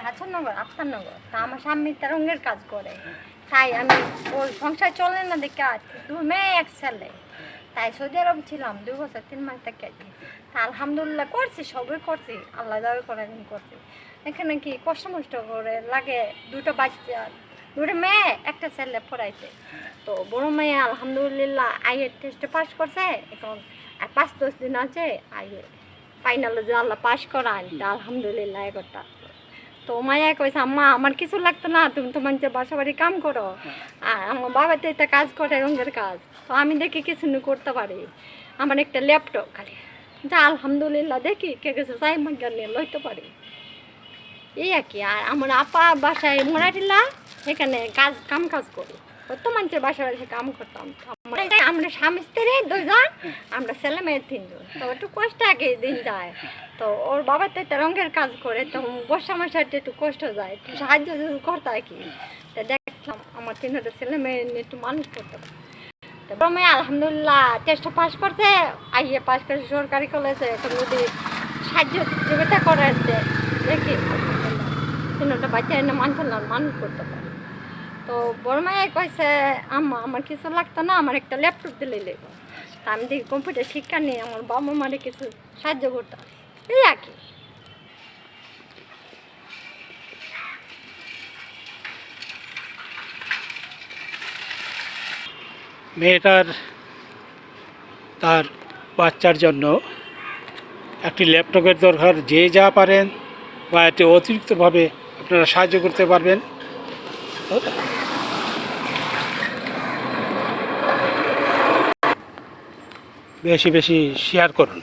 হাছনগর আফতারনগর। তা আমার স্বামী রঙের কাজ করে, তাই আমি ওর সংসার চলে না দেখে 2 মেয়ে 1 ছেলে, তাই সৌদি আরব ছিলাম 2 বছর 3 মাস থেকে আর কি। তা আলহামদুলিল্লাহ করছি, সবই করছি, আল্লাহ দাবি করে আমি করছি। এখানে কি কষ্ট মষ্ট করে লাগে, 2টা বাচ্চা, 2টা মেয়ে 1টা ছেলে পড়াইতে। তো বড় মেয়ে আলহামদুলিল্লাহ আইএ টেস্টে পাস করছে, এখন আর 5-10 দিন আছে আইএ ফাইনালে যে আল্লাহ পাস করান, আলহামদুলিল্লাহ একটা। তো মায়া কইছে আম্মা আমার কিছু লাগতো না, তুমি তো মানুষের বাসা বাড়ি কাম করো, আর আমার বাবা তো এটা কাজ করে রঙের কাজ, তো আমি দেখি কিছু করতে পারি, আমার একটা ল্যাপটপ খালি যা আলহামদুলিল্লাহ দেখি কে গেছে চাই মাগা নিয়ে লইতে পারি এই আর কি। আর আমার আপা বাসায় মোড়াটিলা, এখানে কাজ করি, কত মানুষের বাসায় এসে কাম করতাম। আমরা স্বামী স্ত্রী 2 জন, আমরা ছেলে মেয়ে 3 জন, তো একটু কষ্ট আগে দিন যায়। তো ওর বাবা তো একটা রঙের কাজ করে, তো বর্ষা মাসে একটু কষ্ট যায়, একটু সাহায্য যদি করতে আর কি। তো দেখলাম আমার 3টা ছেলে মেয়ে একটু মানুষ করতে পারে। তারপর মেয়ে আলহামদুলিল্লাহ টেস্টে পাস করছে, আইএ পাস করছে সরকারি কলেজে, এখন যদি সাহায্য যোগ্যতা করে দেখি আলহামদুলিল্লাহ 3টা বাচ্চা এনে মানুষ করতে পারে। তো বড় মায়ে কইছে আম্মা আমার কিছু লাগতো না, আমার একটা ল্যাপটপ দিলেই লাগবে। তা আমি দেখি কম্পিউটার শিক্ষা নিয়ে আমার বাবা মারে কিছু সাহায্য করতাম এই আর কি। মেয়েটার তার বাচ্চার জন্য একটি ল্যাপটপের দরকার, যে যা পারেন বা এটি অতিরিক্তভাবে আপনারা সাহায্য করতে পারবেন। বেশি বেশি শেয়ার করুন।